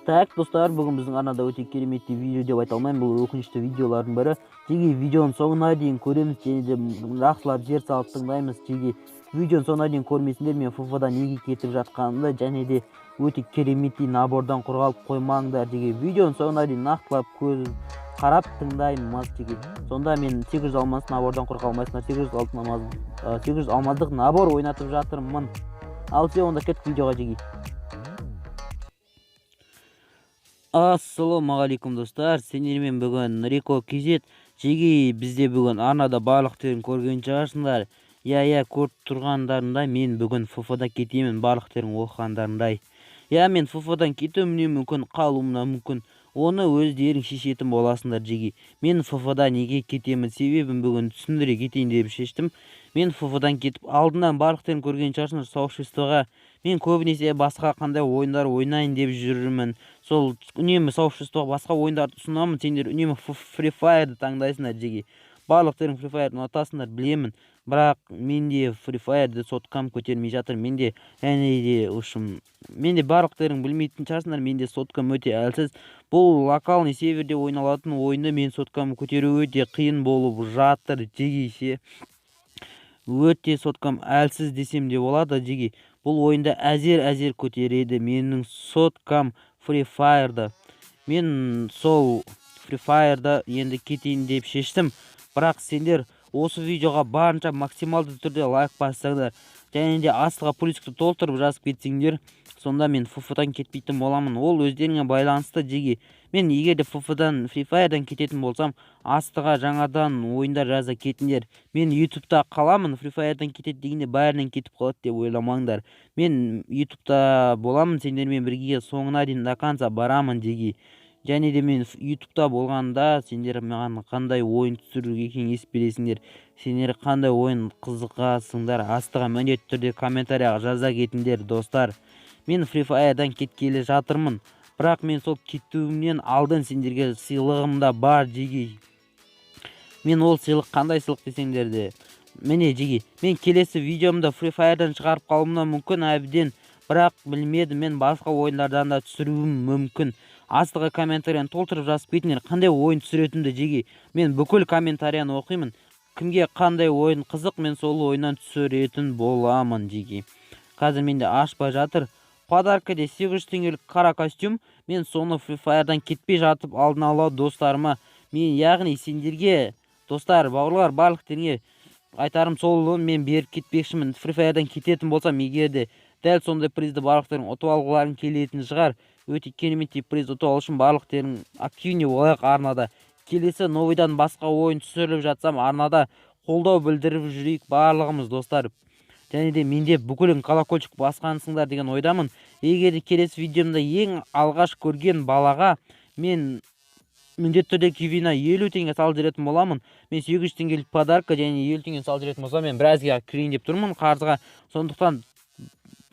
Так, достар, бүгін біздің арнада өте кереметті видео деп айта алмаймын. Бұл өкінішті видеолардың бірі. Жеге видеоның соңына дейін көреміз, және де жақсылап жер салып тыңдаймыз. Жеге видеоның соңына дейін көрмесіндер, мен ФФ-дан неге кетіп жатқанымды, және де өте кереметті набордан қорғалып қоймаңдар. Жеге видеоның соңына дейін нақтылап көз қарап тыңдаймыз. Жеге сонда мен 800 алмас набордан қорғалмайсыңдар, 800 алмаздық набор ойнатып жатырмын. Ал сен онда кеттік видеоға. Жеге ассалаумағалейкум достар, сендермен бүгін Реко KZ. Жеге бізде бүгін арнада барлықтерін көрген шығарсыңдар. Я көріп тұрғандарында мен бүгін ФФ-да кетемін, барлықтерін оқығандарындай. Мен ФФ-дан кетуімне мүмкін, қалуымна мүмкін. Оны өздерің шешетін боласыңдар. Жеге мен ФФ-да неге кетемін себебін бүгін түсіндіре кетейін деп шештім. Мен ФФ-дан кетіп алдынан барлықтерін көрген шығарсыңдар, сообществоға мен көбінесе басқа қандай ойындар ойнайын деп жүрмін. Сол үнемі сообществоға басқа ойындарды ұсынамын, сендер үнемі Free Fire'ды таңдайсыңдар. Жеге барлықтерің Free Fire'ды ұнатасыңдар, білемін, бірақ менде Free Fire'ды соткам көтермей жатыр. Менде барлықтерің білмейтін шығарсыңдар, менде соткам өте әлсіз. Бұл локалный серверде ойналатын ойынды мен соткам көтеру өте қиын болып жатыр. Жеге өте соткам әлсіз десем де болады. Жеге бұл ойында әзер көтереді менің соткам Free Fire'да. Мен сол Free Fire'да енді кетейін деп шештім. Бірақ сендер осы видеоға барынша максималды түрде лайк бассаңдар, және де астыға плюсті толтырып жазып кетсеңдер, сонда мен ФФ-дан кетпейтін боламын. Ол өздеріңе байланысты. Жеге мен егер де ФФ-дан Free Fire'дан кететін болсам, астыға жаңадан ойындар жаза кетіңдер. Мен ютубта қаламын, Free Fire'дан кетеді дегенде бәрінен кетіп қалады деп ойламаңдар. Мен ютубта боламын, сендермен бірге соңына дейін до конца барамын. Жеге және де мен ютубта болғанда сендер маған қандай ойын түсіруге кеңес бересіңдер, сендер қандай ойын қызығасыңдар, астыға міндетті түрде комментарияға жаза кетіңдер достар. Мен Free Fire'дан кеткелі жатырмын, бірақ мен сол кетуімнен алдын сендерге сыйлығым да бар. Жеге мен ол сыйлық қандай сыйлық десеңдер де, міне жеге мен келесі видеомда Free Fire'дан шығарып қалуымнан мүмкін әбден, бірақ білмедім, мен басқа ойындардан да түсіруім мүмкін. Астыға комментарияны толтырып жазып кетіңдер, қандай ойын түсіретінді. Жеге мен бүкіл комментарияны оқимын, кімге қандай ойын қызық, мен сол ойыннан түсіретін боламын. Жеге қазір менде ашпай жатыр, подаркаде 800 теңгелік қара костюм. Мен соны Free Fire'дан кетпей жатып алдын ала достарыма, мен яғни сендерге достар, бауырлар, барлықтеріңе айтарым сол, мен беріп кетпекшімін. Free Fire'дан кететін болсам, егер де дәл сондай призді барлықтерің ұтып алғыларың келетін шығар. Өте кереметті приз ұтып алу үшін барлықтерің активне болайық арнада. Келесі новыйдан басқа ойын түсіріліп жатсам, арнада қолдау білдіріп жүрейік барлығымыз достар. Және де менде бүкілін колокольчик басқансыңдар деген ойдамын. Егер де келесі видеомда ең алғаш көрген балаға мен міндетті түрде кивина 50 теңге салып жүретін боламын. Мен 800 теңгелік подарка және 50 теңге салып жүретін болсам, мен біразға кірейін деп тұрмын қарызға. Сондықтан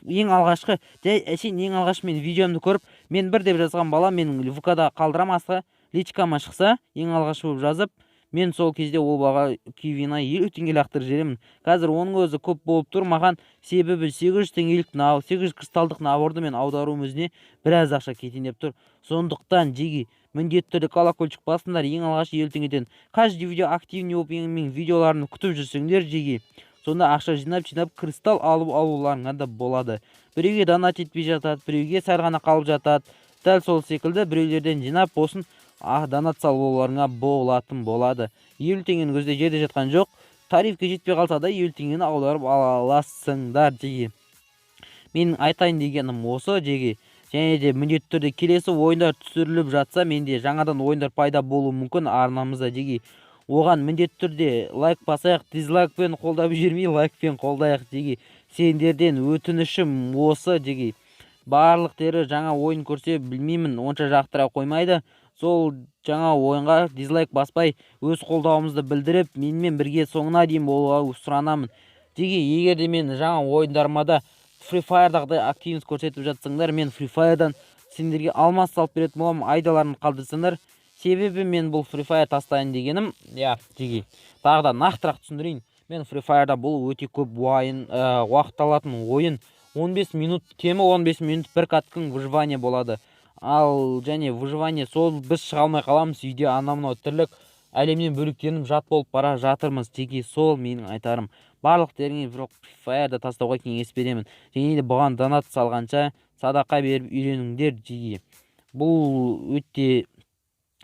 ең алғашқы мен видеомды көріп, мен бір деп жазған бала менің ВК-да қалдырам, астыға личкама шықса, ең алғаш болып жазып, мен сол кезде ол баға кивина 50 теңге лақтырып жіберемін. Қазір оның өзі көп болып тұр маған, себебі 800 теңгелік 800 кристалдық наборды мен аударуым өзіне біраз ақша кетейін деп тұр. Сондықтан жеге міндетті түрде колокольчик басыңдар, ең алғаш 50 теңгеден. Каждый видео активный болып менің видеоларымды күтіп жүрсеңдер, жеге сонда ақша жинап кристалл алуларыңа да болады. Біреуге донат етпей жатады, біреуге сәл ғана қалып жатады. Дәл сол секілді біреулерден жинап болсын донат салуларыңа болатын болады. 50 теңгенің көзде жерде жатқан жоқ. Тарифке жетпей қалса да 50 теңгені аударып аласыңдар. Жеге менің айтайын дегенім осы. Жеге және де міндетті түрде келесі ойындар түсіріліп жатса, менде жаңадан ойындар пайда болуы мүмкін арнамызда. Жеге оған міндетті түрде лайк басайық, дизлайкпен қолдап жүрмей, лайкпен қолдайық. Жеге сендерден өтінішім осы. Жеге барлықтары жаңа ойын көрсе, білмеймін, онша жақтыра қоймайды. Сол жаңа ойынға дизлайк баспай, өз қолдауымызды білдіріп, менімен бірге соңына дейін болуға сұранамын. Жеге егер де мен жаңа ойындарымада Free Fire'дағыдай активность көрсетіп жатсаңдар, мен Free Fire'дан сендерге алмас салып беретін боламын, айдаларын қалдырсаңдар. Себебі мен бұл Free Fire тастайын дегенім, жеге тағы да нақтырақ түсіндірейін. Мен Free Fire'да бұл өте көп уақыт алатын ойын. 15 минут кемі 15 минут бір каткың выживание болады. ал және выживание сол біз шыға алмай қаламыз үйде анау тірлік әлемнен бөлектеніп жат болып бара жатырмыз жеке сол менің айтарым. Барлықтеріңе Free Fire'ды тастауға кеңес беремін. Және де бұған донат салғанша садақа беріп үйреніңдер жеке. Бұл өте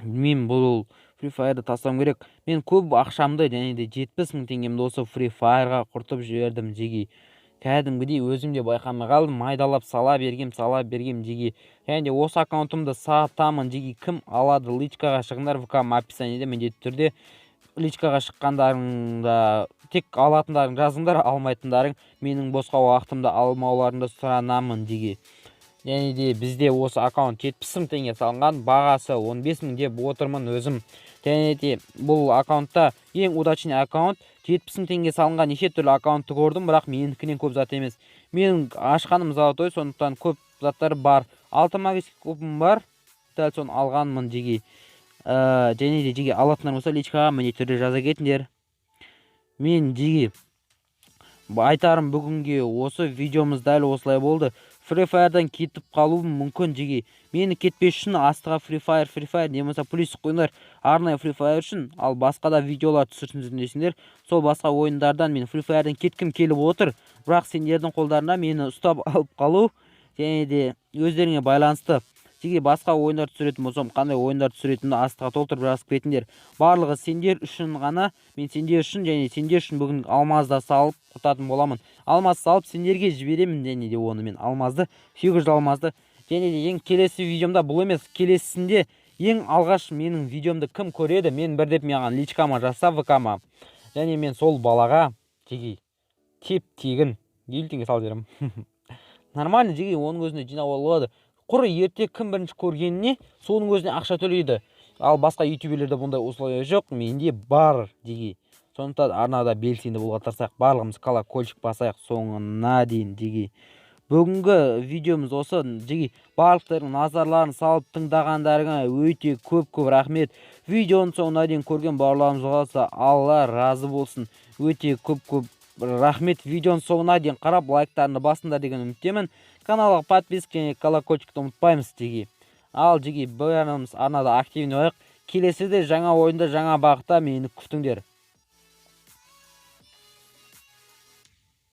білмеймін, бұл Free Fire'ды тастауым керек. Мен көп ақшамды және де 70 000 теңгемді осы Free Fire'ға құртып жібердім жеке. Кәдімгідей өзім де байқамай қалдым, майдалап сала бергем жеке. Және де осы аккаунтымды сатамын жеке. Кім алады? Личкаға шығыңдар, ВК описаниеде міндетті түрде. Личкаға шыққандарыңда тек алатындарың жазыңдар, алмайтындарың менің босқа уақытымды алмауларыңды сұранамын жеке. Және де бізде осы аккаунт 70 000 теңге салынған, бағасы 15 000 деп отырмын өзім. Және де бұл аккаунтта ең удачный аккаунт 70 000 теңге салынған неше түрлі аккаунтты көрдім, бірақ менікінен көп зат емес. Менің ашқаным золотой, сондықтан көп заттар бар. 6 магический кубым бар, дәл соны алғанмын жеке. Және де жеке алатындар болса личкаға міндетті түрде жаза кетіңдер. Мен жеке айтарым бүгінге осы видеомыз дәл осылай болды. Free Fire'дан кетіп қалуым мүмкін жеке. Мені кетпес үшін астыға Free Fire не болмаса плюс қойыңдар арнайы Free Fire үшін, ал басқа да видеолар түсірсін десеңдер, сол басқа ойындардан мен Free Fire'дан кеткім келіп отыр. Бірақ сендердің қолдарында мені ұстап алып қалу және де өздеріңе байланысты. Жеке басқа ойындар түсіретін болсам, қандай ойындар түсіретінді астыға толтырып жазып кетіңдер. Барлығы сендер үшін ғана, мен сендер үшін және сендер үшін бүгін алмазда салып құртатын боламын. Алмаз салып сендерге жіберемін және де оны мен алмазды, 800 алмазды. Және де ең келесі видеомда бұл емес, келесінде ең алғаш менің видеомды кім көреді, мен бірдеп маған личкама жазса ВК-ма. Және мен сол балаға жеке теп-тегін 50 теңге салып беремін. Нормально жеке, оның өзіне жинап алады. Құры ерте кім бірінші көргеніне соның өзіне ақша төлейді. Ал басқа ютуберлерде бұндай условия жоқ, менде бар жеке. Сондықтан арнада белсенді болуға тырысайық, барлығымыз колокольчик басайық соңына дейін жеке. Бүгінгі видеомыз осы жеке. Барлықтардың назарларын салып тыңдағандарыңа өте көп рахмет. Видеоның соңына дейін көрген бауырларымыз болса, Алла разы болсын. Өте көп рахмет. Видеоның соңына дейін қарап лайктарыңды басыңдар деген үміттемін. Каналға подписка және колокольчикті ұмытпаймыз жеке. Ал жеке бәріміз арнада активный болайық. Келесіде жаңа ойында, жаңа бағытта мені күтіңдер.